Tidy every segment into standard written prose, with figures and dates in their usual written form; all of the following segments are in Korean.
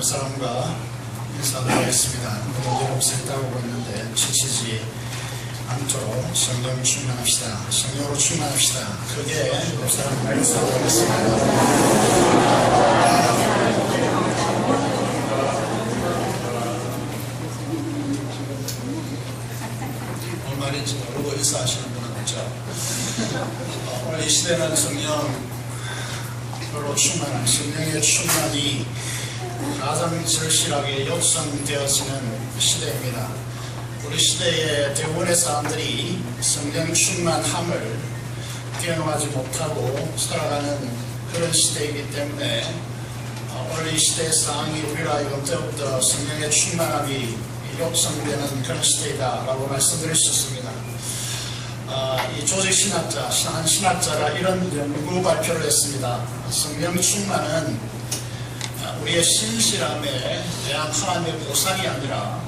몇 사람과 인사드리겠습니다. 오늘 목소리 따오고 있는데 지치지 않도록 성령 충만합시다. 성령으로 충만합시다. 크게 몇 사람과 인사드리겠습니다. 뭔 말인지 모르고 인사하시는 분은 없죠. 오늘 이 시대는 성령으로 충만한 성령의 충만이 가장 절실하게 요청되어지는 시대입니다. 우리 시대의 대부분의 사람들이 성령 충만함을 경험하지 못하고 살아가는 그런 시대이기 때문에 오늘 이 시대의 상황이 우리로 하여금 더욱더 성령의 충만함이 요청되는 그런 시대이다라고 말씀드릴 수 있습니다. 이 조직신학자, 한 신학자가 이런 연구 발표를 했습니다. 성령 충만은 우리의 신실함에 대한 하나님의 보상이 아니라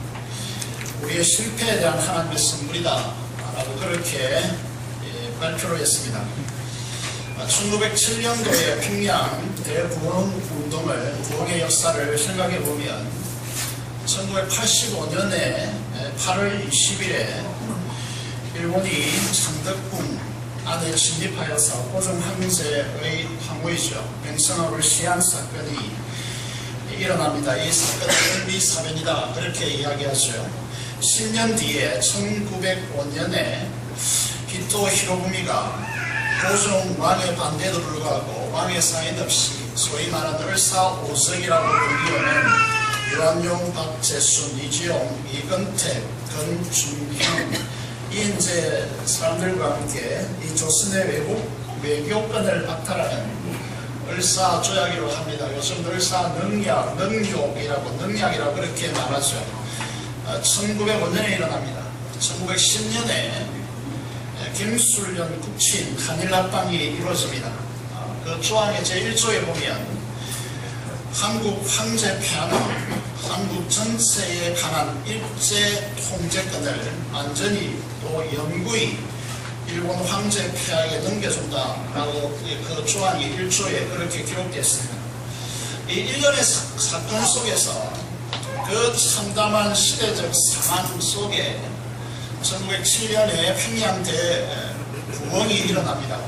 우리의 실패에 대한 하나님의 선물이다 라고 그렇게 발표를 했습니다. 1907년도에 평양 대부흥운동을 부흥의 역사를 생각해 보면 1985년에 8월 20일에 일본이 창덕궁 안에 진입하여서 고종 황제의 황후이죠. 명성황후를 시한 사건이 일어납니다. 이 사건은 일비사변이다 그렇게 이야기하죠. 10년 뒤에 1905년에 히토 히로부미가 고종 왕의 반대에도 불구하고 왕의 사인 없이 소위 말하는 을사오적이라고 불리우는 유한용, 박재순, 이지용, 이근택, 권준형 이 이제 사람들과 함께 이 조선의 외교권을 박탈하는 을사조약이라고 합니다. 요즘 능약이라고 그렇게 말하죠. 1905년에 일어납니다. 1910년에 김술련 국친 한일합방이 이루어집니다. 그 조항의 제1조에 보면 한국 황제 폐하는 한국 전체에 관한 일제 통제권을 완전히 또 영구히 일본 황제 폐하에게 넘겨준다라고 그 조항이 1조에 그렇게 기록되었습니다. 이 일련의 사건 속에서 그 참담한 시대적 상황 속에 1907년에 평양 대부흥이 일어납니다.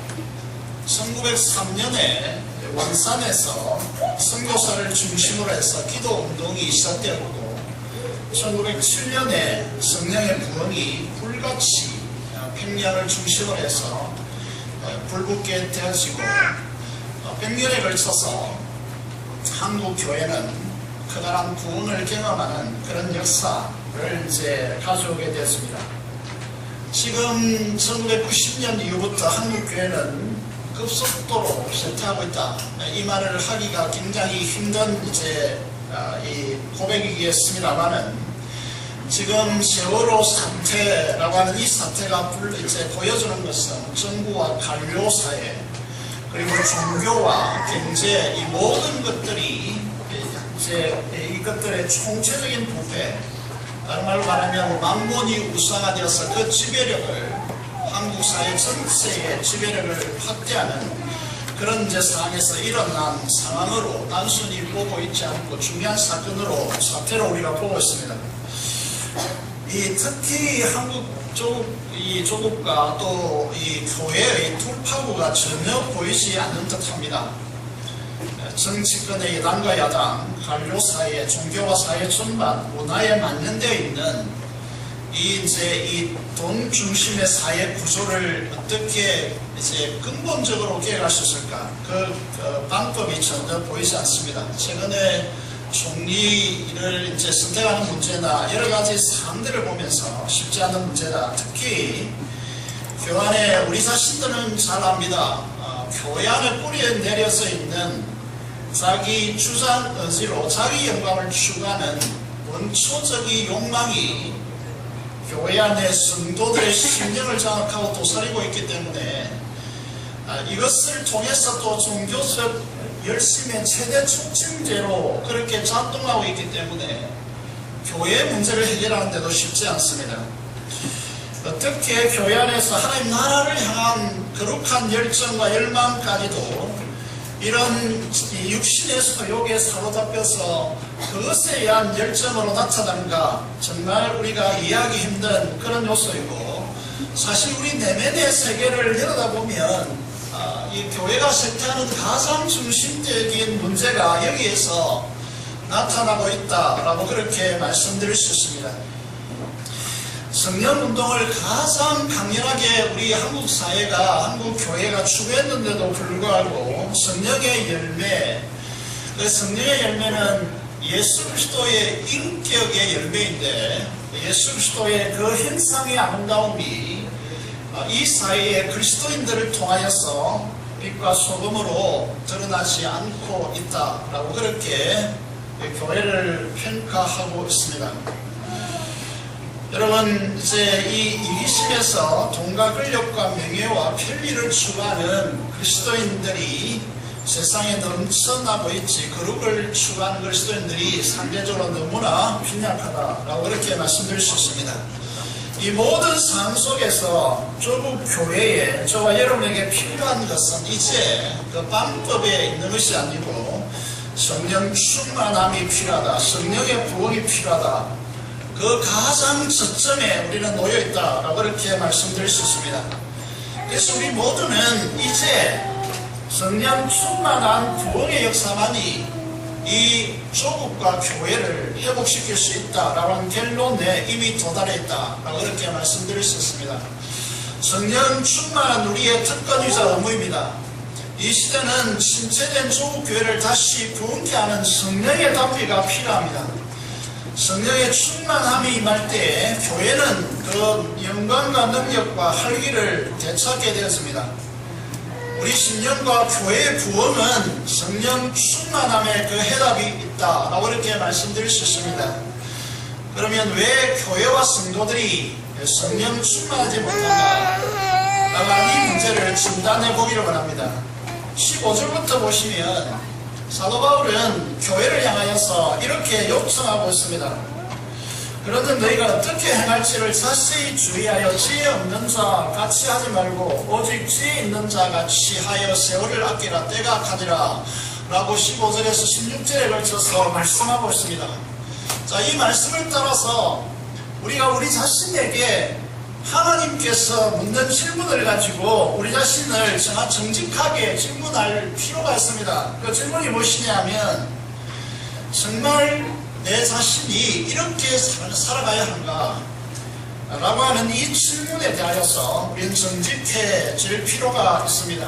1903년에 원산에서 선교사를 중심으로 해서 기도운동이 시작되었고 1907년에 성령의 부흥이 불같이 평양을 중심으로 해서 불붙게 되어지고 100년에 걸쳐서 한국 교회는 커다란 부흥을 경험하는 그런 역사를 이제 가져오게 되었습니다. 지금 1990년 이후부터 한국 교회는 급속도로 쇠퇴하고 있다. 이 말을 하기가 굉장히 힘든 이제 이 고백이겠습니다만은. 지금 세월호 사태라고 하는 이 사태가 이제 보여주는 것은 정부와 관료 사회 그리고 종교와 경제 이 모든 것들이 이제 이것들의 총체적인 부패 다른 말로 말하면 만본이 우상화되어서 그 지배력을 한국 사회 전체의 지배력을 확대하는 그런 이제 상황에서 일어난 상황으로 단순히 보고 있지 않고 중요한 사태로 우리가 보고 있습니다. 특히 한국 조국과 또 이 교회의 돌파구가 전혀 보이지 않는 듯합니다. 정치권의 여당과 야당, 관료 사회, 종교와 사회 전반, 문화에 만연되어 있는 이 돈 중심의 사회 구조를 어떻게 이제 근본적으로 개혁할 수 있을까? 그 방법이 전혀 보이지 않습니다. 최근에 총리를 이제 선택하는 문제나 여러 가지 사항들을 보면서 쉽지 않은 문제다. 특히 교회 우리 자신들은 잘 압니다. 교회 안에 뿌리에 내려서 있는 자기 주장 의지로 자기 영광을 추구하는 원초적인 욕망이 교회 안에 성도들의 심령을 장악하고 도사리고 있기 때문에 이것을 통해서 또 종교적 열심의 최대 촉진제로 그렇게 작동하고 있기 때문에 교회 문제를 해결하는 데도 쉽지 않습니다. 어떻게 교회 안에서 하나님 나라를 향한 거룩한 열정과 열망까지도 이런 육신의 소욕에 사로잡혀서 그것에 의한 열정으로 나타난가 정말 우리가 이해하기 힘든 그런 요소이고, 사실 우리 내면의 세계를 열어다보면 이 교회가 쇠퇴하는 가장 중심적인 문제가 여기에서 나타나고 있다라고 그렇게 말씀드릴 수 있습니다. 성령운동을 가장 강렬하게 우리 한국 사회가, 한국 교회가 추구했는데도 불구하고 성령의 열매, 그 성령의 열매는 예수 그리스도의 인격의 열매인데, 예수 그리스도의 그 형상의 아름다움이 이 사회의 그리스도인들을 통하여서 빛과 소금으로 드러나지 않고 있다라고 그렇게 교회를 평가하고 있습니다. 여러분, 이제 이 이기심에서 돈과 권력과 명예와 편리를 추구하는 그리스도인들이 세상에 넘쳐나고 있지, 거룩을 추구하는 그리스도인들이 상대적으로 너무나 빈약하다라고 그렇게 말씀드릴 수 있습니다. 이 모든 상황 속에서 조국 교회에 저와 여러분에게 필요한 것은 이제 그 방법에 있는 것이 아니고 성령 충만함이 필요하다, 성령의 부흥이 필요하다, 그 가장 저점에 우리는 놓여있다라고 그렇게 말씀드릴 수 있습니다. 그래서 우리 모두는 이제 성령 충만한 부흥의 역사만이 이 조국과 교회를 회복시킬 수 있다라는 결론에 이미 도달해 있다라고 그렇게 말씀드릴 수 있습니다. 성령 충만한 우리의 특권이자 의무입니다. 이 시대는 침체된 조국교회를 다시 부흥케 하는 성령의 담비가 필요합니다. 성령의 충만함이 임할 때에 교회는 그 영광과 능력과 활기를 되찾게 되었습니다. 우리 신령과 교회의 부흥은 성령 충만함에 그 해답이 있다라고 이렇게 말씀드릴 수 있습니다. 그러면 왜 교회와 성도들이 성령 충만하지 못한가? 라는 이 문제를 진단해 보기를 원합니다. 15절부터 보시면 사도 바울은 교회를 향하여서 이렇게 요청하고 있습니다. 그러든 너희가 어떻게 행할지를 자세히 주의하여 지혜 없는 자 같이 하지 말고 오직 지혜 있는 자 같이 하여 세월을 아끼라, 때가 가지라 라고 15절에서 16절에 걸쳐서 말씀하고 있습니다. 자, 이 말씀을 따라서 우리가 우리 자신에게 하나님께서 묻는 질문을 가지고 우리 자신을 정직하게 질문할 필요가 있습니다. 그 질문이 무엇이냐면, 정말 내 자신이 이렇게 살아가야 한가? 라고 하는 이 질문에 대하여서 우리는 정직해질 필요가 있습니다.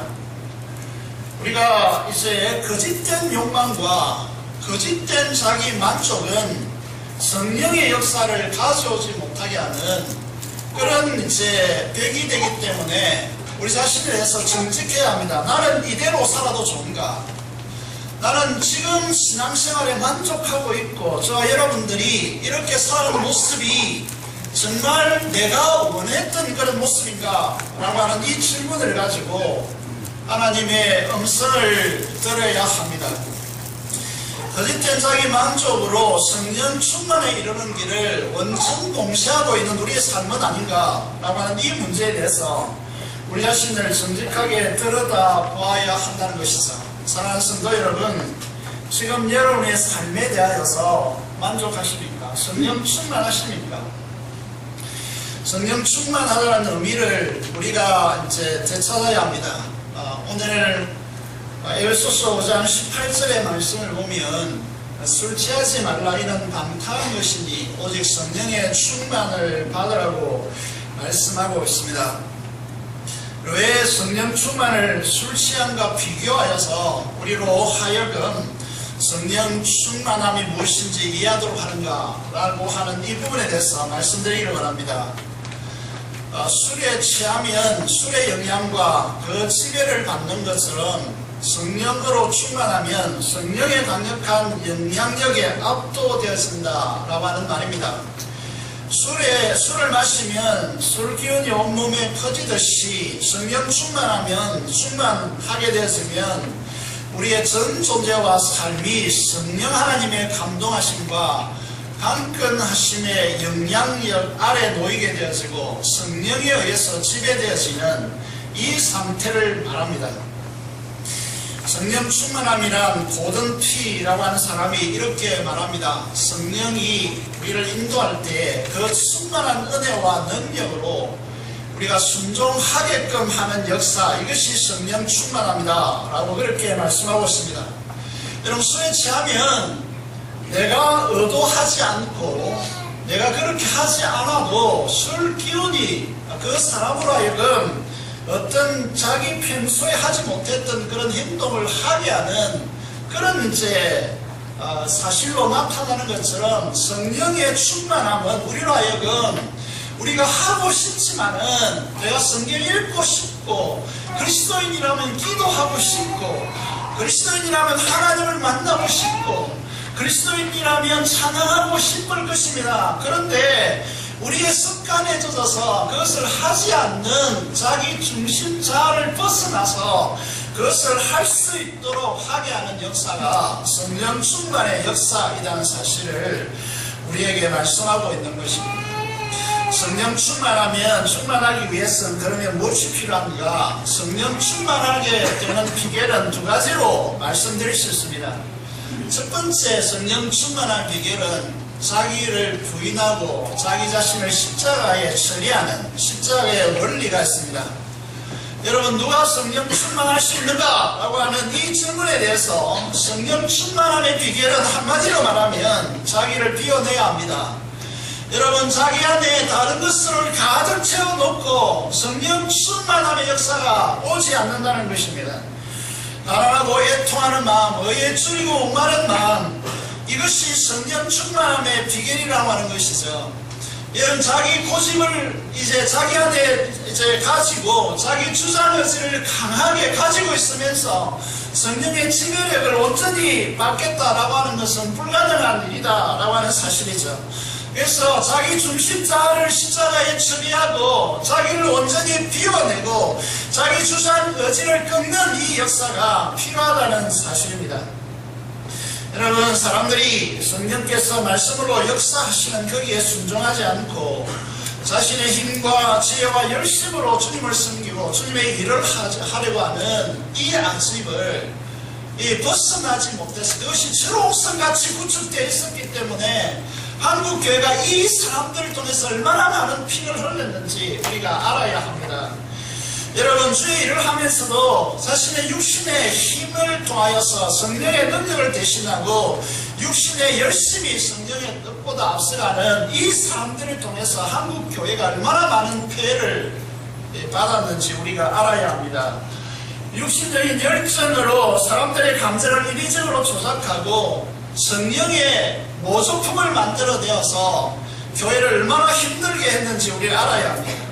우리가 이제 거짓된 욕망과 거짓된 자기 만족은 성령의 역사를 가져오지 못하게 하는 그런 이제 벽이 되기 때문에 우리 자신을 해서 정직해야 합니다. 나는 이대로 살아도 좋은가? 나는 지금 신앙생활에 만족하고 있고 저와 여러분들이 이렇게 사는 모습이 정말 내가 원했던 그런 모습인가? 라고 하는 이 질문을 가지고 하나님의 음성을 들어야 합니다. 거짓된 자기 만족으로 성령 충만에 이르는 길을 원천 동시하고 있는 우리의 삶은 아닌가? 라고 하는 이 문제에 대해서 우리 자신을 정직하게 들여다봐야 한다는 것이죠. 사랑하는 성도 여러분, 지금 여러분의 삶에 대하여서 만족하십니까? 성령 충만하십니까? 성령 충만하다는 의미를 우리가 이제 되찾아야 합니다. 오늘 에베소서 5장 18절의 말씀을 보면 술 취하지 말라 이는 방탕한 것이니 오직 성령의 충만을 받으라고 말씀하고 있습니다. 왜 성령 충만을 술 취함과 비교하여서 우리로 하여금 성령 충만함이 무엇인지 이해하도록 하는가 라고 하는 이 부분에 대해서 말씀드리기를 원합니다. 술에 취하면 술의 영향과 그 지배를 받는 것처럼 성령으로 충만하면 성령의 강력한 영향력에 압도되어진다 라고 하는 말입니다. 술을 마시면 술 기운이 온몸에 퍼지듯이 성령 충만하게 되어지면 우리의 전 존재와 삶이 성령 하나님의 감동하심과 강건하심의 영향력 아래 놓이게 되어지고 성령에 의해서 지배되어지는 이 상태를 말합니다. 성령 충만함이란 고든 피라고 하는 사람이 이렇게 말합니다. 성령이 우리를 인도할 때 그 충만한 은혜와 능력으로 우리가 순종하게끔 하는 역사, 이것이 성령 충만합니다 라고 그렇게 말씀하고 있습니다. 여러분, 술에 취하면 내가 의도하지 않고 내가 그렇게 하지 않아도 술 기운이 그 사람으로 하여금 어떤 자기 평소에 하지 못했던 그런 행동을 하게 하는 그런 사실로 나타나는 것처럼, 성령의 충만함은 우리로 하여금 우리가 하고 싶지만은, 내가 성경 읽고 싶고 그리스도인이라면 기도하고 싶고 그리스도인이라면 하나님을 만나고 싶고 그리스도인이라면 찬양하고 싶을 것입니다. 그런데 우리의 습관에 젖어서 그것을 하지 않는 자기 중심자를 벗어나서 그것을 할 수 있도록 하게 하는 역사가 성령 충만의 역사이라는 사실을 우리에게 말씀하고 있는 것입니다. 성령 충만하면, 충만하기 위해서는 그러면 무엇이 필요합니까? 성령 충만하게 되는 비결은 두 가지로 말씀드릴 수 있습니다. 첫 번째, 성령 충만한 비결은 자기를 부인하고 자기 자신을 십자가에 처리하는 십자가의 원리가 있습니다. 여러분, 누가 성령 충만할 수 있는가? 라고 하는 이 질문에 대해서 성령 충만함의 비결은 한마디로 말하면 자기를 비워내야 합니다. 여러분, 자기 안에 다른 것을 가득 채워놓고 성령 충만함의 역사가 오지 않는다는 것입니다. 가난하고 애통하는 마음, 의에 줄이고 목마른 마음, 이것이 성령 충만함의 비결이라고 하는 것이죠. 여러분, 자기 고집을 자기 안에 가지고 자기 주장 의지를 강하게 가지고 있으면서 성령의 지배력을 온전히 받겠다라고 하는 것은 불가능한 일이다라고 하는 사실이죠. 그래서 자기 중심자를 십자가에 처리하고 자기를 온전히 비워내고 자기 주장 의지를 꺾는 이 역사가 필요하다는 사실입니다. 여러분, 사람들이 성령께서 말씀으로 역사하시는 거기에 순종하지 않고 자신의 힘과 지혜와 열심으로 주님을 섬기고 주님의 일을 하려고 하는 이 안습을 벗어나지 못해서 그것이 철옹성같이 구축되어 있었기 때문에 한국교회가 이 사람들을 통해서 얼마나 많은 피를 흘렸는지 우리가 알아야 합니다. 여러분, 주의 일을 하면서도 자신의 육신의 힘을 통하여서 성령의 능력을 대신하고 육신의 열심히 성령의 뜻보다 앞서가는 이 사람들을 통해서 한국교회가 얼마나 많은 피해를 받았는지 우리가 알아야 합니다. 육신적인 열정으로 사람들의 감정을 인위적으로 조작하고 성령의 모조품을 만들어내어서 교회를 얼마나 힘들게 했는지 우리가 알아야 합니다.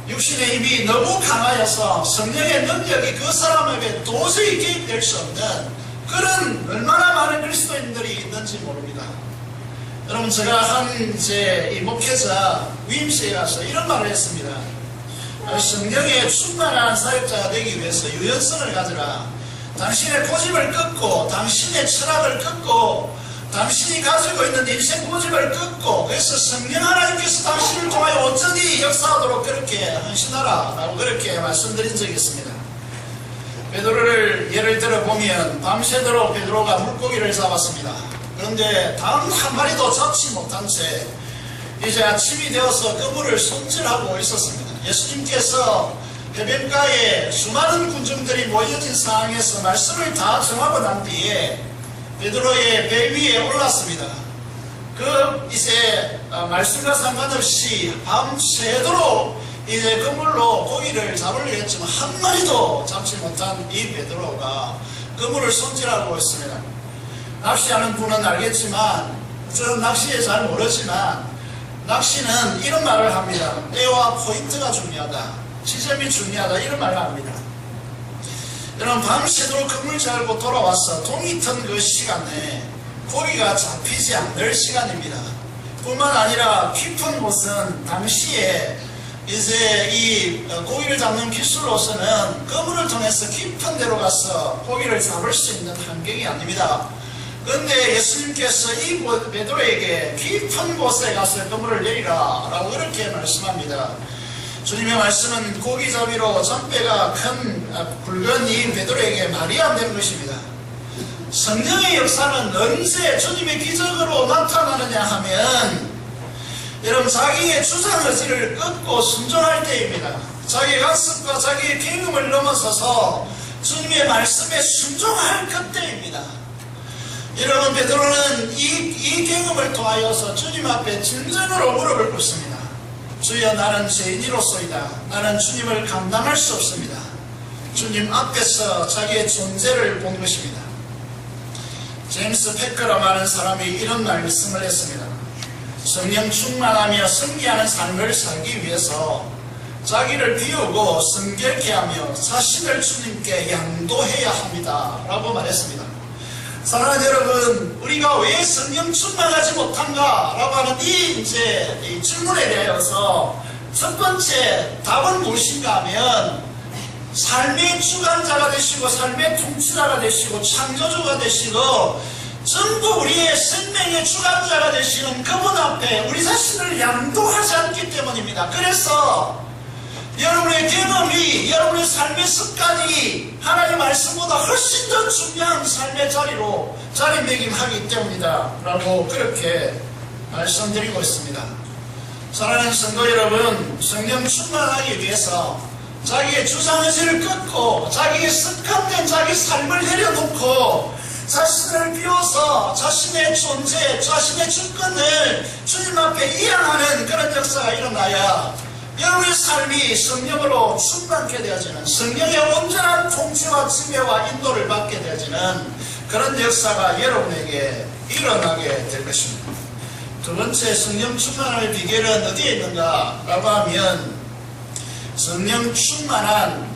육신의 힘이 너무 강하여서 성령의 능력이 그 사람에게 도저히 개입될 수 없는 그런 얼마나 많은 그리스도인들이 있는지 모릅니다. 여러분, 제가 이 목회자 위임실에 가서 이런 말을 했습니다. 성령의 충만한 사역자가 되기 위해서 유연성을 가져라. 당신의 고집을 끊고 당신의 철학을 끊고 당신이 가지고 있는 인생 고집을 끊고, 그래서 성령 하나님께서 당신을 통하여 온전히 역사하도록 그렇게 헌신하라 라고 그렇게 말씀드린 적이 있습니다. 베드로를 예를 들어 보면 밤새도록 베드로가 물고기를 잡았습니다. 그런데 단 한 마리도 잡지 못한 채 이제 아침이 되어서 그물을 손질하고 있었습니다. 예수님께서 해변가에 수많은 군중들이 모여진 상황에서 말씀을 다 정하고 난 뒤에 베드로의 배 위에 올랐습니다. 말씀과 상관없이 밤새도록 그물로 고기를 잡으려 했지만 한 마리도 잡지 못한 이 베드로가 그물을 손질하고 있습니다. 낚시하는 분은 알겠지만, 저는 낚시에 잘 모르지만, 낚시는 이런 말을 합니다. 때와 포인트가 중요하다, 지점이 중요하다, 이런 말을 합니다. 여러분, 밤새도록 그물 잡고 돌아와서 동이 튼 그 시간에 고기가 잡히지 않을 시간입니다. 뿐만 아니라 깊은 곳은 당시에 이 고기를 잡는 기술로서는 그물을 통해서 깊은 데로 가서 고기를 잡을 수 있는 환경이 아닙니다. 그런데 예수님께서 이 베드로에게 깊은 곳에 가서 그물을 내리라 라고 그렇게 말씀합니다. 주님의 말씀은 고기잡이로 전배가 큰 굵은 이 베드로에게 말이 안 되는 것입니다. 성령의 역사는 언제 주님의 기적으로 나타나느냐 하면 여러분 자기의 주장 의지를 끊고 순종할 때입니다. 자기의 간섭과 자기의 경험을 넘어서서 주님의 말씀에 순종할 그때입니다. 여러분 베드로는 이 경험을 통하여서 주님 앞에 진정으로 무릎을 꿇습니다. 주여 나는 죄인이로소이다. 나는 주님을 감당할 수 없습니다. 주님 앞에서 자기의 존재를 본 것입니다. 제임스 패커라고 하는 사람이 이런 말씀을 했습니다. 성령 충만하며 승리하는 삶을 살기 위해서 자기를 비우고 성결케 하며 자신을 주님께 양도해야 합니다 라고 말했습니다. 사랑하는 여러분, 우리가 왜 성령 충만하지 못한가 라고 하는 이 질문에 대해서 첫 번째 답은 무엇인가 하면 삶의 주관자가 되시고 삶의 통치자가 되시고 창조주가 되시고 전부 우리의 생명의 주관자가 되시는 그분 앞에 우리 자신을 양도하지 않기 때문입니다. 그래서 여러분의 경험이, 여러분의 삶의 습관이 하나님의 말씀보다 훨씬 더 중요한 삶의 자리로 자리매김하기 때문이다 라고 그렇게 말씀드리고 있습니다. 사랑하는 성도 여러분, 성령 충만하기 위해서 자기의 주장의지를 끊고 자기의 습관된 자기 삶을 내려놓고 자신을 비워서 자신의 존재, 자신의 주권을 주님 앞에 이양하는 그런 역사가 일어나야 여러분의 삶이 성령으로 충만케 되어지는, 성령의 온전한 통치와 지배와 인도를 받게 되어지는 그런 역사가 여러분에게 일어나게 될 것입니다. 두 번째, 성령 충만의 비결은 어디에 있는가 라고 하면 성령 충만은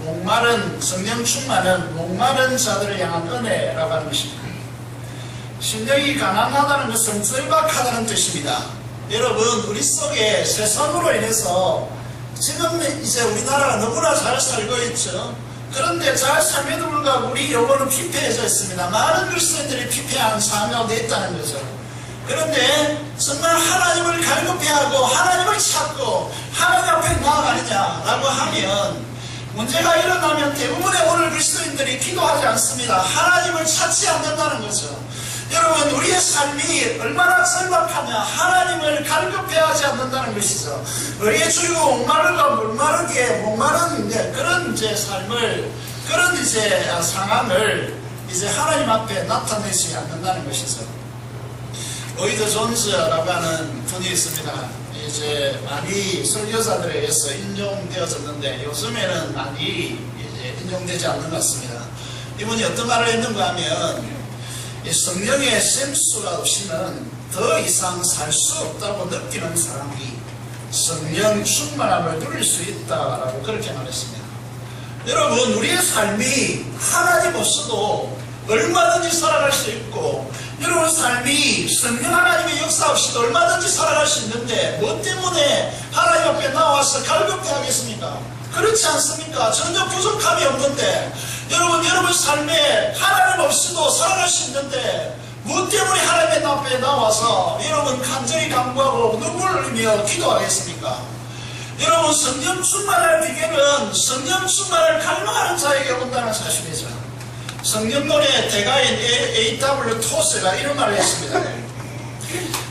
목마른 자들을 향한 은혜라고 하는 것입니다. 심령이 가난하다는 것은 절박하다는 뜻입니다. 여러분, 우리 속에 세상으로 인해서 지금 이제 우리나라가 너무나 잘 살고 있죠. 그런데 잘 살면도 불구하고 우리 영혼은 피폐해져 있습니다. 많은 그리스도인들이 피폐한 삶 가운데 있다는 거죠. 그런데 정말 하나님을 갈급해하고 하나님을 찾고 하나님 앞에 나아가느냐라고 하면 문제가 일어나면 대부분의 오늘 그리스도인들이 기도하지 않습니다. 하나님을 찾지 않는다는 거죠. 여러분, 우리의 삶이 얼마나 절박하냐, 하나님을 갈급해하지 않는다는 것이죠. 우리의 주이고 목마르고 목마른 그런 삶을, 그런 상황을 하나님 앞에 나타내지 않는다는 것이죠. 로이드 존스라고 하는 분이 있습니다. 많이 설교자들에 의해서 인용되어졌는데 요즘에는 많이 인용되지 않는 것 같습니다. 이분이 어떤 말을 했는가 하면 성령의 샘수가 없이는 더 이상 살 수 없다고 느끼는 사람이 성령 충만함을 누릴 수 있다라고 그렇게 말했습니다. 여러분, 우리의 삶이 하나님 없어도 얼마든지 살아갈 수 있고 여러분 삶이 성령 하나님의 역사 없이도 얼마든지 살아갈 수 있는데 뭐 때문에 하나님 앞에 나와서 갈급해 하겠습니까? 그렇지 않습니까? 전혀 부족함이 없는데 여러분 삶에 하나님 없이도 살아갈 수 있는데 뭐 때문에 하나님 앞에 나와서 여러분 간절히 간구하고 눈물을 흘리며 기도하겠습니까? 여러분, 성령 충만할 비결은 성령 충만을 갈망하는 자에게 온다는 사실이죠. 성령론의 대가인 A.W. 토스가 이런 말을 했습니다.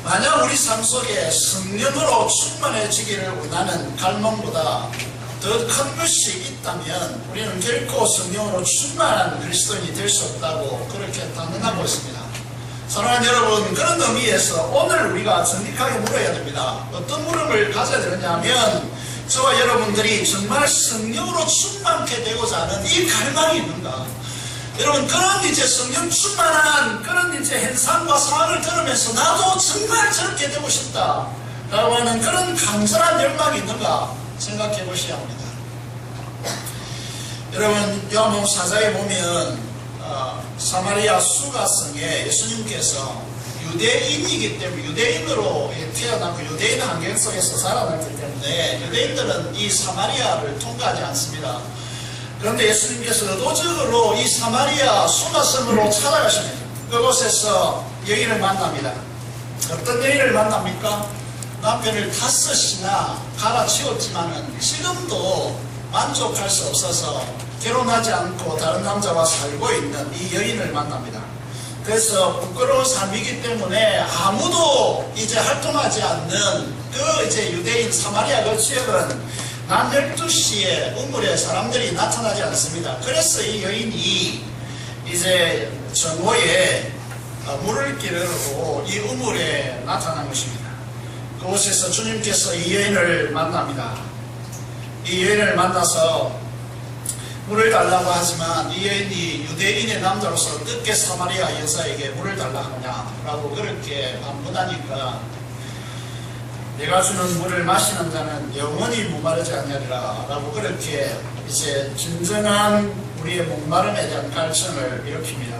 만약 우리 삶 속에 성령으로 충만해지기를 원하는 갈망보다 더 큰 것이 있다면 우리는 결코 성령으로 충만한 그리스도인이 될 수 없다고 그렇게 단언하고 있습니다. 사랑하는 여러분, 그런 의미에서 오늘 우리가 정직하게 물어야 됩니다. 어떤 물음을 가져야 되느냐면 저와 여러분들이 정말 성령으로 충만케 되고자 하는 이 갈망이 있는가? 여러분, 그런 성령 충만한 그런 현상과 상황을 들으면서 나도 정말 저렇게 되고 싶다 라고 하는 그런 간절한 열망이 있는가 생각해 보셔야 합니다. 여러분, 요한복음 4장에 보면 사마리아 수가성에 예수님께서 유대인이기 때문에 유대인으로 태어나고 유대인 환경 속에서 자라났기 때문에 유대인들은 이 사마리아를 통과하지 않습니다. 그런데 예수님께서 의도적으로 이 사마리아 수가성으로 찾아가십니다. 그곳에서 여인을 만납니다. 어떤 여인을 만납니까? 남편을 5이나 갈아치웠지만은 지금도 만족할 수 없어서 결혼하지 않고 다른 남자와 살고 있는 이 여인을 만납니다. 그래서 부끄러운 삶이기 때문에 아무도 이제 활동하지 않는 그 이제 유대인 사마리아 그 지역은 낮 12시에 우물에 사람들이 나타나지 않습니다. 그래서 이 여인이 이제 정오에 물을 끼려고 이 우물에 나타난 것입니다. 그곳에서 주님께서 이 여인을 만납니다. 이 여인을 만나서 물을 달라고 하지만 이 여인이 유대인의 남자로서 어떻게 사마리아 여자에게 물을 달라 하냐라고 그렇게 반문하니까 내가 주는 물을 마시는 자는 영원히 목마르지 않으리라 라고 그렇게 이제 진정한 우리의 목마름에 대한 갈증을 일으킵니다.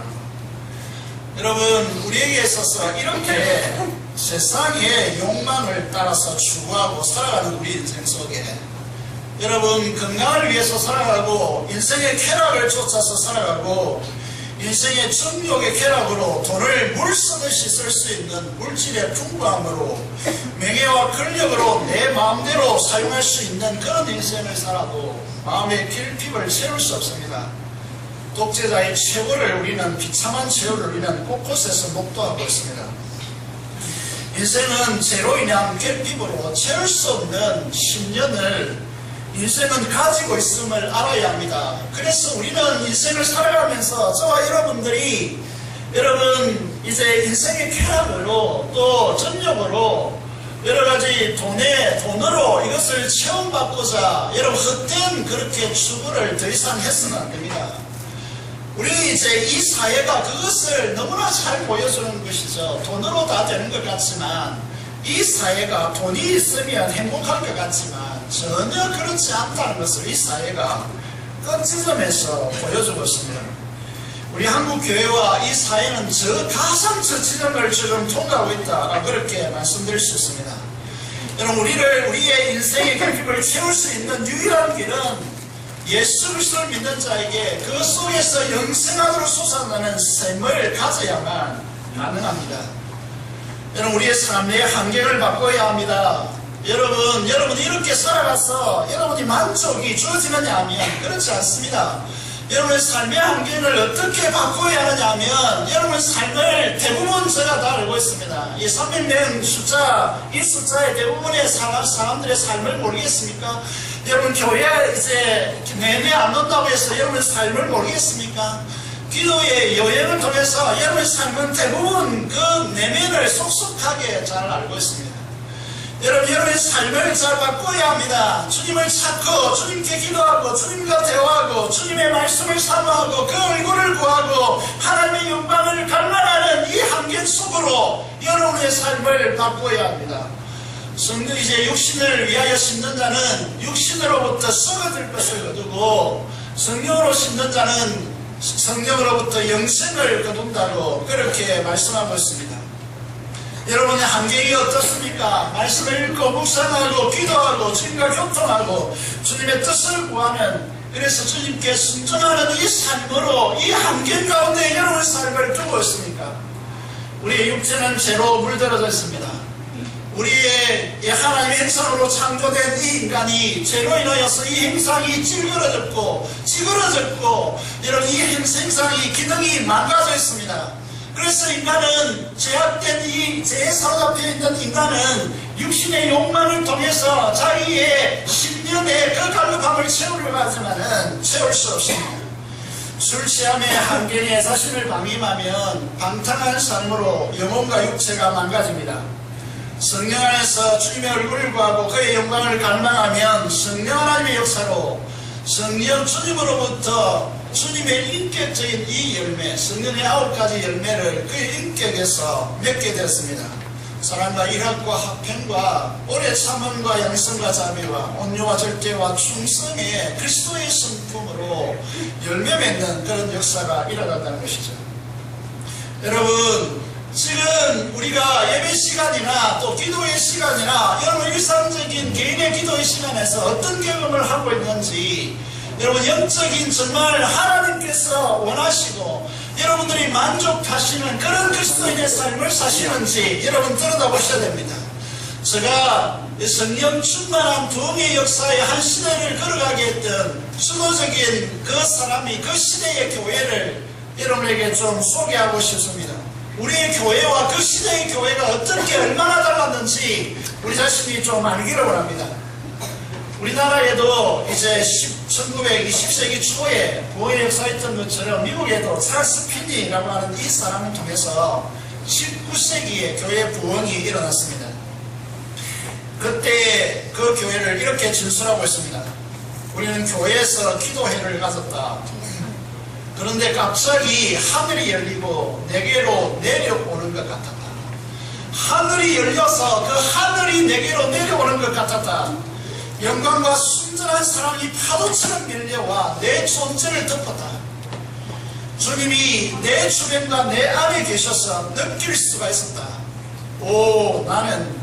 여러분, 우리에게 있어서 이렇게 세상의 욕망을 따라서 추구하고 살아가는 우리 인생 속에 여러분, 건강을 위해서 살아가고 인생의 쾌락을 쫓아서 살아가고 인생의 정욕의 쾌락으로 돈을 물 쓰듯이 쓸 수 있는 물질의 풍부함으로 명예와 권력으로 내 마음대로 사용할 수 있는 그런 인생을 살아도 마음의 결핍을 채울 수 없습니다. 독재자의 최후를 우리는 비참한 최후를 우리는 곳곳에서 목도하고 있습니다. 인생은 죄로 인한 결핍으로 채울 수 없는 10년을 인생은 가지고 있음을 알아야 합니다. 그래서 우리는 인생을 살아가면서 저와 여러분들이 여러분 이제 인생의 쾌락으로 또 전력으로 여러가지 돈으로 이것을 체험받고자 여러분 헛된 그렇게 추구를 더 이상 해서는 안 됩니다. 우리 이제 이 사회가 그것을 너무나 잘 보여주는 것이죠. 돈으로 다 되는 것 같지만 이 사회가 돈이 있으면 행복할 것 같지만 전혀 그렇지 않다는 것을 이 사회가 끝 지점에서 보여주고 있습니다. 우리 한국 교회와 이 사회는 가장 저 지점을 지금 통과하고 있다라고 그렇게 말씀드릴 수 있습니다. 여러분, 우리의 인생의 결핍을 채울 수 있는 유일한 길은 예수 그리스도를 믿는 자에게 그 속에서 영생하도록 솟아나는 샘을 가져야만 가능합니다. 여러분, 우리의 삶의 환경을 바꿔야 합니다. 여러분 이렇게 살아가서 여러분이 만족이 주어지느냐 하면 그렇지 않습니다. 여러분의 삶의 환경을 어떻게 바꿔야 하느냐 하면 여러분의 삶을 대부분 제가 다 알고 있습니다. 이 300명 이 숫자의 대부분의 사람들의 삶을 모르겠습니까? 여러분 교회 이제 내내 안 온다고 해서 여러분의 삶을 모르겠습니까? 기도의 여행을 통해서 여러분의 삶은 대부분 그 내면을 속속하게 잘 알고 있습니다. 여러분의 삶을 잘 바꿔야 합니다. 주님을 찾고 주님께 기도하고 주님과 대화하고 주님의 말씀을 사모하고 그 얼굴을 구하고 하나님의 영광을 갈망하는 이 환경 속으로 여러분의 삶을 바꿔야 합니다. 성도 이제 육신을 위하여 심는 자는 육신으로부터 썩어질 것을 거두고 성령으로 심는 자는 성령으로부터 영생을 거둔다고 그렇게 말씀하고 있습니다. 여러분의 환경이 어떻습니까? 말씀을 읽고 묵상하고 기도하고 주님과 교통하고 주님의 뜻을 구하는 그래서 주님께 순종하는 이 삶으로 이 환경 가운데 여러분의 삶을 두고 있습니까? 우리의 육체는 죄로 물들어져 있습니다. 우리의 하나님의 형상으로 창조된 이 인간이 죄로 인하여서 이 형상이 찌그러졌고 여러분 이 형상이 기능이 망가져 있습니다. 그래서 인간은 죄악된 이 죄에 사로잡혀 있는 인간은 육신의 욕망을 통해서 자기의 신념의 그 갈급함을 채우려고 하지만은 채울 수 없습니다. 술 취함의 환경에 자신을 방임하면 방탕한 삶으로 영혼과 육체가 망가집니다. 성령 안에서 주님의 얼굴을 구하고 그의 영광을 갈망하면 성령 하나님의 역사로 성령 주님으로부터 주님의 인격적인 이 열매, 성령의 9가지 열매를 그의 인격에서 맺게 되었습니다. 사랑과 일학과 화평과 오래 참음과 양성과 자비와 온유와 절제와 충성의 그리스도의 성품으로 열매 맺는 그런 역사가 일어났다는 것이죠. 여러분, 지금 우리가 예배 시간이나 또 기도의 시간이나 여러분 일상적인 개인의 기도의 시간에서 어떤 경험을 하고 있는지 여러분 영적인 정말 하나님께서 원하시고 여러분들이 만족하시는 그런 그리스도인의 삶을 사시는지 여러분 들여다보셔야 됩니다. 제가 성령 충만한 부흥의 역사의 한 시대를 걸어가게 했던 주도적인 그 사람이 그 시대의 교회를 여러분에게 좀 소개하고 싶습니다. 우리의 교회와 그 시대의 교회가 어떻게 얼마나 달랐는지 우리 자신이 좀 알기를 원합니다. 우리나라에도 이제 1920세기 초에 부흥의 역사였던 것처럼 미국에도 찰스 피니라고 하는 이 사람을 통해서 19세기에 교회 부흥이 일어났습니다. 그때 그 교회를 이렇게 진술하고 있습니다. 우리는 교회에서 기도회를 가졌다. 그런데 갑자기 하늘이 열리고 내게로 내려오는 것 같았다. 하늘이 열려서 그 하늘이 내게로 내려오는 것 같았다. 영광과 순전한 사랑이 파도처럼 밀려와 내 존재를 덮었다. 주님이 내 주변과 내 안에 계셔서 느낄 수가 있었다. 오, 나는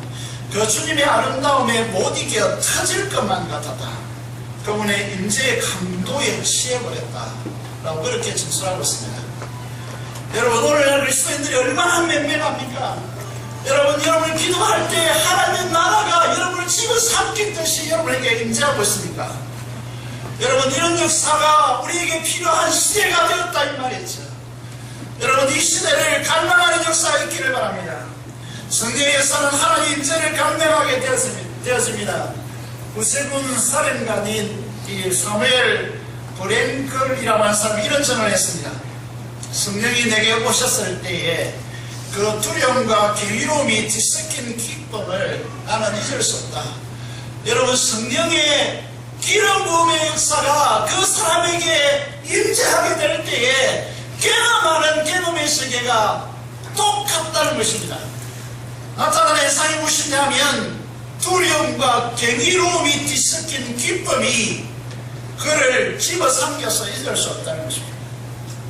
그 주님의 아름다움에 못 이겨 터질 것만 같았다. 그분의 임재의 감도에 취해버렸다. 라고 그렇게 진술하고 있습니다. 여러분, 오늘날 그리스도인들이 얼마나 맨맨합니까? 여러분 기도할 때 하나님의 나라가 여러분을 집어삼키듯이 여러분에게 임재하고 있습니까? 여러분, 이런 역사가 우리에게 필요한 시대가 되었다 이 말이죠. 여러분, 이 시대를 갈망하는 역사가 있기를 바랍니다. 성령의 역사는 하나님의 임재를 감명하게 되었습니다. 구세군 사령관인 이 사무엘 브랭클이라고 하는 사람이 이런 전언을 했습니다. 성령이 내게 오셨을 때에 그 두려움과 경이로움이 뒤섞인 기쁨을 나는 잊을 수 없다. 여러분, 성령의 기름 부음의 역사가 그 사람에게 임재하게 될 때에 꽤나 많은 깨달음의 세계가 똑같다는 것입니다. 나타나는 현상이 무엇이냐면 두려움과 경이로움이 뒤섞인 기쁨이 그를 집어삼켜서 잊을 수 없다는 것입니다.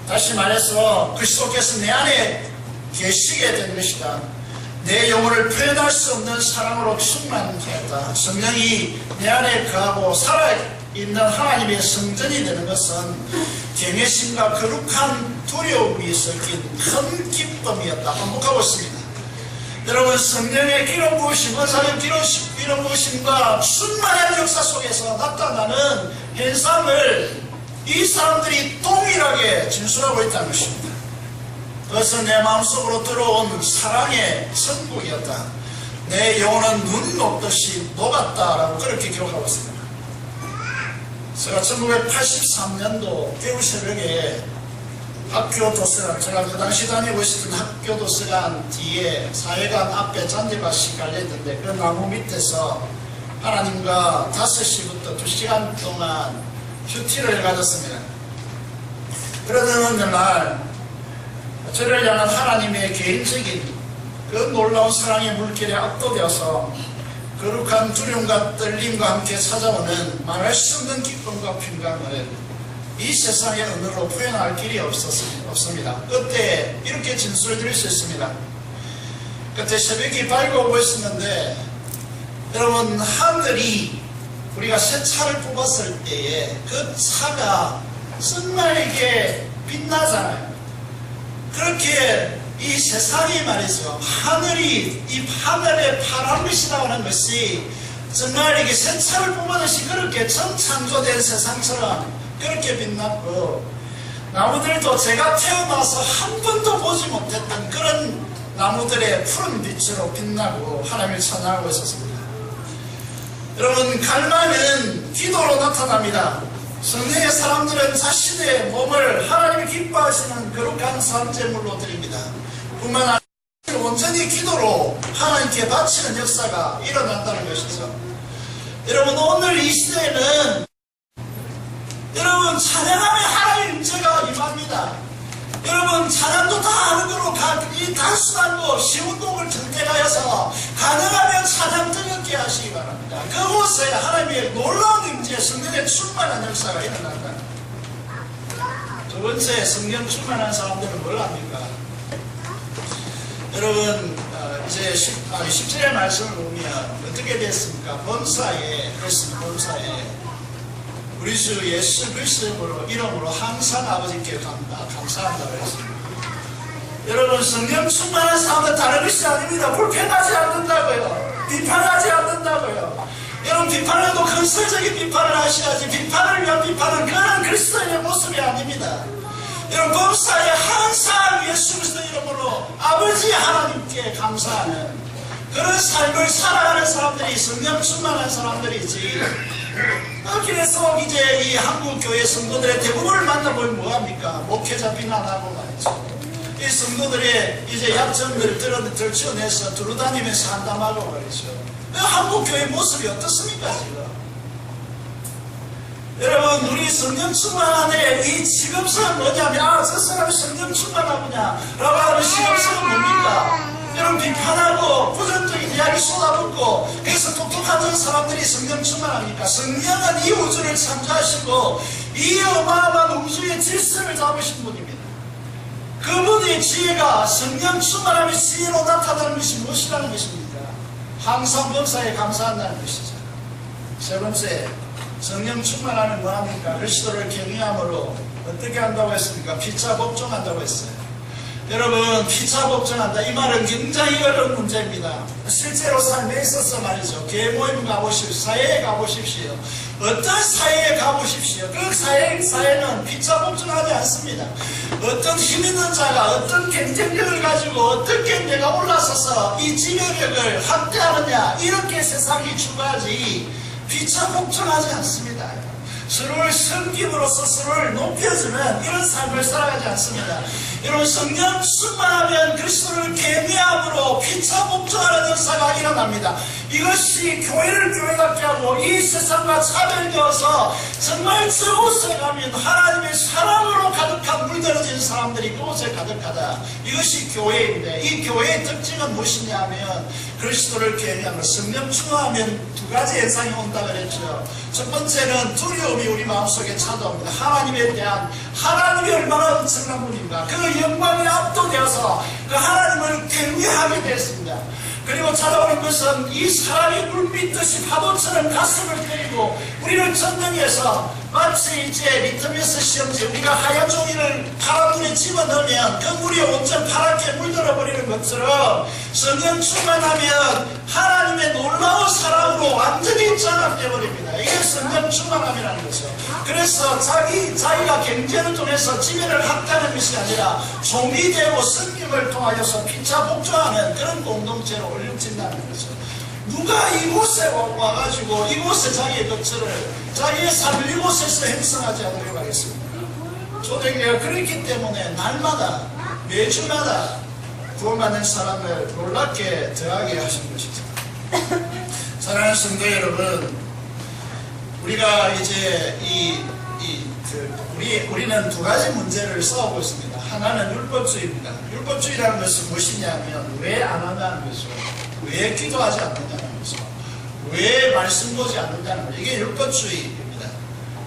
다시 말해서 그리스도께서 내 안에 계시게 된 것이다. 내 영혼을 표현할 수 없는 사랑으로 충만하였다. 성령이 내 안에 거하고 살아있는 하나님의 성전이 되는 것은 경외심과 거룩한 두려움이 섞인 큰 기쁨이었다. 반복하고 있습니다. 여러분, 성령의 기름 부으심, 은사의 기름 부으심과 충만한 역사 속에서 나타나는 현상을 이 사람들이 동일하게 진술하고 있다는 것입니다. 그것은 내 마음속으로 들어온 사랑의 천국이었다. 내 영혼은 눈 녹듯이 녹았다라고 그렇게 기록하고 있습니다. 제가 1983년도 겨울 새벽에 학교 도서관, 제가 그 당시 다니고 있었던 학교 도서관 뒤에 사회관 앞에 잔디밭이 깔려있는데 그 나무 밑에서 하나님과 5시부터 2시간 동안 큐티를 가졌습니다. 그러던 어느 날 저를 향한 하나님의 개인적인 그 놀라운 사랑의 물결에 압도되어서 거룩한 두려움과 떨림과 함께 찾아오는 말할 수 없는 기쁨과 평강을 이 세상의 언어로 표현할 길이 없습니다. 그때 이렇게 진술을 드릴 수 있습니다. 그때 새벽이 밝아오고 있었는데 여러분, 하늘이 우리가 새 차를 뽑았을 때에 그 차가 정말 이게 빛나잖아요. 그렇게 이 세상이 말이죠, 하늘이, 이 하늘의 파란 빛이 나오는 것이 정말 이게 새 차를 뽑아듯이 그렇게 전창조된 세상처럼 그렇게 빛났고, 나무들도 제가 태어나서 한 번도 보지 못했던 그런 나무들의 푸른 빛으로 빛나고 하나님을 찬양하고 있었습니다. 여러분, 갈망은 기도로 나타납니다. 성령의 사람들은 자신의 몸을 하나님이 기뻐하시는 거룩한 산제물로 드립니다. 뿐만 아니라 온전히 기도로 하나님께 바치는 역사가 일어난다는 것이죠. 여러분, 오늘 이 시대에는 여러분 찬양하면 하나님의 임재가 임합니다. 여러분, 찬양도 다 하는 거로 이 단순한 거 쉬운 곡을 선택하여서 가능하면 찬양 뜨겁게 하시기 바랍니다. 그곳에 하나님의 놀라운 임재, 성령의 충만한 역사가 일어난다. 두 번째, 성령 충만한 사람들은 뭘 합니까? 여러분, 이제 10절의 말씀을 보면 어떻게 됐습니까? 범사에 그랬습니다. 범사에 우리 주 예수 그리스도 이름으로 항상 아버지께 감사한다고 했습니다. 여러분, 성령 충만한 사람들 다른 것이 아닙니다. 불편하지 않는다고요. 비판하지 않는다고요. 여러분, 비판해도 건설적인 비판을 하셔야지, 비판을 위한 비판은 그런 그리스도인의 모습이 아닙니다. 여러분, 범사에 항상 예수 그리스도 이름으로 아버지 하나님께 감사하는 그런 삶을 살아가는 사람들이, 성령 충만한 사람들이지. 그래서 이제 이 한국 교회 성도들의 대부분을 만나보면 뭐합니까? 목회자 비난하고 말이죠. 이 성도들의 이제 약점들을 들춰내서 두루다니면서 한담하고 말이죠. 한국 교회 모습이 어떻습니까, 지금? 여러분, 우리 성령 충만한의 이 시급성은 뭐냐면, 저 사람이 성령 충만하구나 라고 하는 시급성은 뭡니까? 여러분, 비판하고 부정적인 이야기 쏟아붓고 그래서 똑똑한 사람들이 성령 충만하니까. 성령은 이 우주를 창조하시고 이 어마어마한 우주의 질서를 잡으신 분입니다. 그분의 지혜가 성령 충만함의 지혜로 나타나는 것이 무엇이라는 것입니까? 항상 범사에 감사한다는 것이죠. 세 번째, 성령 충만함은 뭐합니까? 그리스도를 경외함으로 어떻게 한다고 했습니까? 피차 복종한다고 했어요. 여러분, 피차 복종한다, 이 말은 굉장히 어려운 문제입니다. 실제로 삶에 있어서 말이죠. 교회 모임 가보십시오. 사회에 가보십시오. 어떤 사회에 가보십시오. 그 사회는 피차 복종하지 않습니다. 어떤 힘 있는 자가 어떤 경쟁력을 가지고 어떻게 내가 올라서서 이 지배력을 확대하느냐, 이렇게 세상이 추구하지 피차 복종하지 않습니다. 서로를 섬김으로써 서로를 높여주는 이런 삶을 살아가지 않습니다. 여러분, 성령 충만하면 그리스도를 경외함으로 피차 복종하는 역사가 일어납니다. 이것이 교회를 교회답게 하고 이 세상과 차별되어서 정말 저곳에 가면 하나님의 사랑으로 가득한 물들어진 사람들이 그곳에 가득하다. 이것이 교회인데, 이 교회의 특징은 무엇이냐 하면 그리스도를 경외하고 성령 충만하면 두 가지 현상이 온다 그랬죠. 첫 번째는 두려움이 우리 마음속에 찾아옵니다. 하나님에 대한, 하나님이 얼마나 엄청난 분인가, 그 영광에 압도되어서 그 하나님을 경외하게 됐습니다. 그리고 찾아오는 것은 이 사람이 물밀듯이 파도처럼 가슴을 때리고 우리를 전등해서 마치 이제 리트머스 시험지, 우리가 하얀 종이를 파란 물에 집어넣으면 그 물이 온전 파랗게 물들어버리는 것처럼 성령 충만하면 하나님의 놀라운 사랑으로 완전히 장악되어버립니다. 이게 성령 충만함이라는 거죠. 그래서 자기가 경제를 통해서 지배를 확대하는 것이 아니라 종이 되고 성경을 통하여서 피차 복종하는 그런 공동체로 올려진다는 거죠. 누가 이곳에 와가지고 이곳에 자기의 거처를, 자기의 삶을 이곳에서 행성하지 않으려고 하겠습니다. 초대교회가 그렇기 때문에 날마다, 매주마다 구원받는 사람을 놀랍게 더하게 하신 것이죠. 사랑하는 성도 여러분, 우리가 이제 우리는 두 가지 문제를 싸우고 있습니다. 하나는 율법주의입니다. 율법주의라는 것은 무엇이냐면 왜 안 한다는 거죠. 왜 기도하지 않는다는 거죠. 왜 말씀 보지 않는다는 거죠. 이게 율법주의입니다.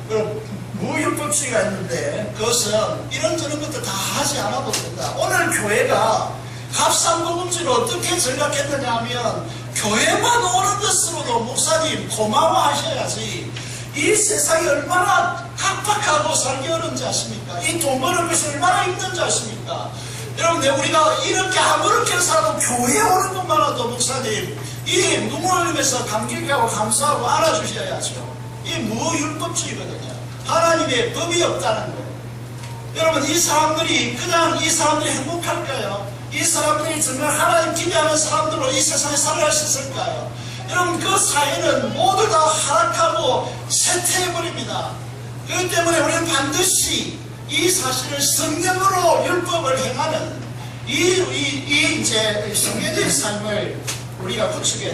그리고 무율법주의가 있는데 그것은 이런저런 것들 다 하지 않아도 된다. 오늘 교회가 합산복음주의를 어떻게 전략했느냐 하면 교회만 오는 것으로도 목사님 고마워하셔야지, 이 세상이 얼마나 각박하고 살기 어려운지 아십니까? 이 돈 버는 것이 얼마나 힘든지 아십니까? 여러분, 우리가 이렇게 아무렇게 살아도 교회에 오는 것만으로도 목사님 이 눈물 흘리면서 감격하고 감사하고 알아주셔야죠. 이 무율법주의거든요. 하나님의 법이 없다는 거예요. 여러분, 이 사람들이 행복할까요? 이 사람들이 정말 하나님 기대하는 사람들로 이 세상에 살아갈 수 있을까요? 여러분, 그 사회는 모두 다 하락하고 쇠퇴해버립니다. 그렇기 때문에 우리는 반드시 이 사실을 성령으로 율법을 행하는 이제 성경적인 삶을 우리가 구축해야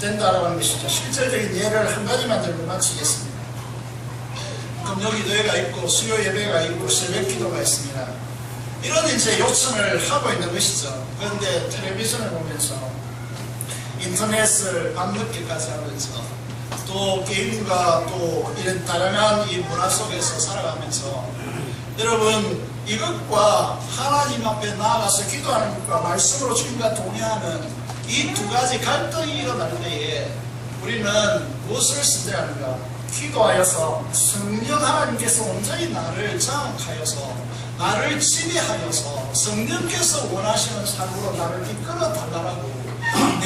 된다라고 하는 것이죠. 실질적인 예를 한 가지만 들고 마치겠습니다. 금요기도회가 있고 수요 예배가 있고 새벽 기도가 있습니다. 이런 이제 요청을 하고 있는 것이죠. 그런데 텔레비전을 보면서 인터넷을 밤늦게까지 하면서 또 게임과 또 이런 다양한 이 문화 속에서 살아가면서 여러분, 이것과 하나님 앞에 나아가서 기도하는 것과 말씀으로 주님과 동의하는 이 두 가지 갈등이 일어날 때에 우리는 무엇을 선택하는가? 기도하여서 성령 하나님께서 온전히 나를 장악하여서 나를 지배하여서 성령께서 원하시는 삶으로 나를 이끌어 달라고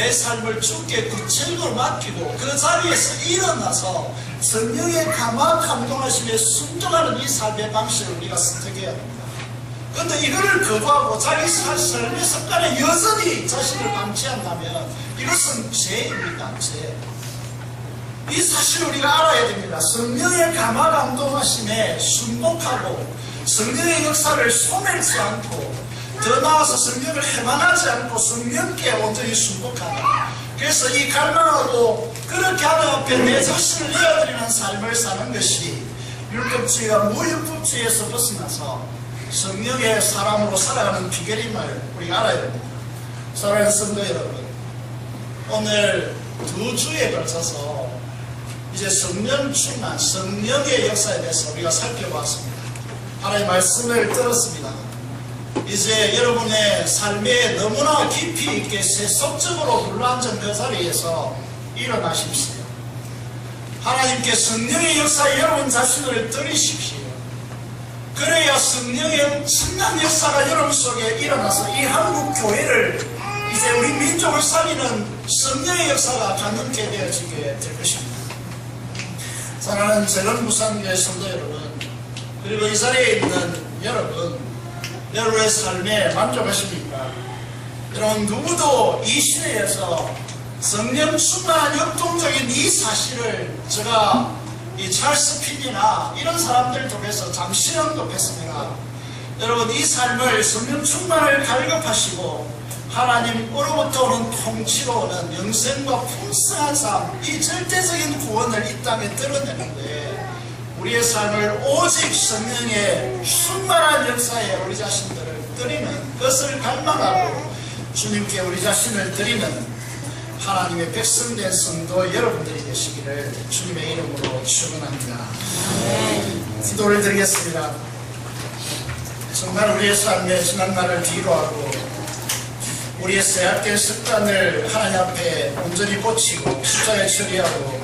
내 삶을 주께 구체적으로 맡기고 그 자리에서 일어나서 성령의 감화 감동하심에 순종하는 이 삶의 방식을 우리가 선택해야 합니다. 그런데 이거를 거부하고 자기 삶의 습관에 여전히 자신을 방치한다면 이것은 죄입니다. 죄. 이 사실을 우리가 알아야 됩니다. 성령의 감화 감동하심에 순복하고 성령의 역사를 소멸치 않고 더 나아가서 성령을 해방하지 않고 성령께 온전히 순복하다. 그래서 이 갈망하고 그렇게 하나님 앞에 내 자신을 내어드리는 삶을 사는 것이 율법주의와 무율법주의에서 벗어나서 성령의 사람으로 살아가는 비결임을 우리가 알아야 됩니다. 사랑하는 성도 여러분, 오늘 두 주에 걸쳐서 이제 성령 충만, 성령의 역사에 대해서 우리가 살펴보았습니다. 하나님의 말씀을 들었습니다. 이제 여러분의 삶에 너무나 깊이 있게 세속적으로 눌러앉은 그 자리에서 일어나십시오. 하나님께 성령의 역사에 여러분 자신을 드리십시오. 그래야 성령의 엄청난 역사가 여러분 속에 일어나서 이 한국 교회를 이제 우리 민족을 살리는 성령의 역사가 가능케 되어지게 될 것입니다. 사랑하는 재런부산교회 성도 여러분, 그리고 이 자리에 있는 여러분의 삶에 만족하십니까? 여러분 누구도 이 시대에서 성령 충만한 역동적인 이 사실을 제가 이 찰스 핀이나 이런 사람들 통해서 잠시 언급했습니다. 여러분 이 삶을 성령 충만을 갈급하시고 하나님으로부터 오는 통치로 오는 영생과 풍성한 삶, 이 절대적인 구원을 이 땅에 드러내는데 우리의 삶을 오직 성령의 충만한 역사에 우리 자신들을 드리는 것을 갈망하고 주님께 우리 자신을 드리는 하나님의 백성된 성도 여러분들이 되시기를 주님의 이름으로 축원합니다. 기도를 드리겠습니다. 정말 우리의 삶의 지난날을 뒤로하고 우리의 쇠약된 습관을 하나님 앞에 온전히 고치고 십자가에 처리하고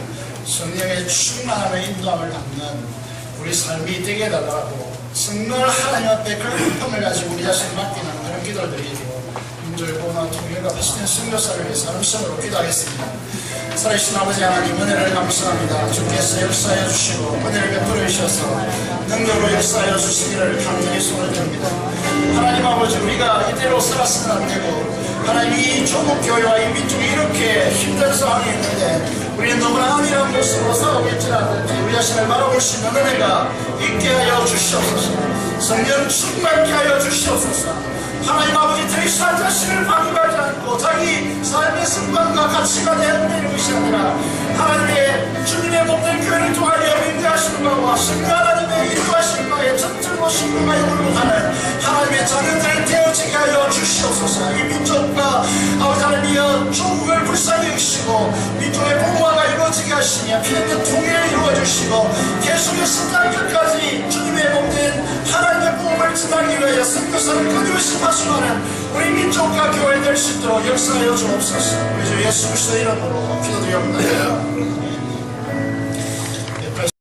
성령의 충만함의 인도함을 받는 우리 삶이 되게 해달라고 정말 하나님 앞에 그런 가지고 우리 자신을 맡기는 그런 기도를 드리고 민족의 보호와 통일과 바시는 선교사를 위해서 함성으로 기도하겠습니다. 살아계신 아버지 하나님 은혜를 감사합니다. 주께서 역사해 주시고 은혜를 베풀어 주셔서 능력으로 역사해 주시기를 간절히 소원을 드립니다. 하나님 아버지 우리가 이대로 살아서는 안 되고 하나님 이 조국교회와 이 민족이 이렇게 힘든 상황이 있는데 우리는 너무나 안일한 모습으로 살아오겠지라도 우리 자신을 바라볼 수 있는 은혜가 있게 하여 주시옵소서. 성령 충만케 하여 주시옵소서. 하나님 아버지 더 이상 자신을 방임하지 않고 자기 삶의 습관과 가치관에 얽매이는 것이 아니라 하나님의 주님의 몸된 교회를 통하여 인도하시는 바와 성령 하나님의 인도하시는 바에 적절고 신중하여 굴복하는 하나님의 자녀들 되어지게 하여 주시옵소서. 이 민족과 아버지 하나님이여 조국을 불쌍히 여기시고 민족의 복화가 이루어지게 하시며 피없는 통일을 이루어주시고 계속해서 땅끝까지 주님의 몸된 하나님의 복음을 전하기 위하여 선교사를 끊임없이 파송하는 우리 민족과 교회 될 수 있도록 역사하여 주옵소서. 우리 주 예수 그리스도의 이름으로 기도드리옵나이다.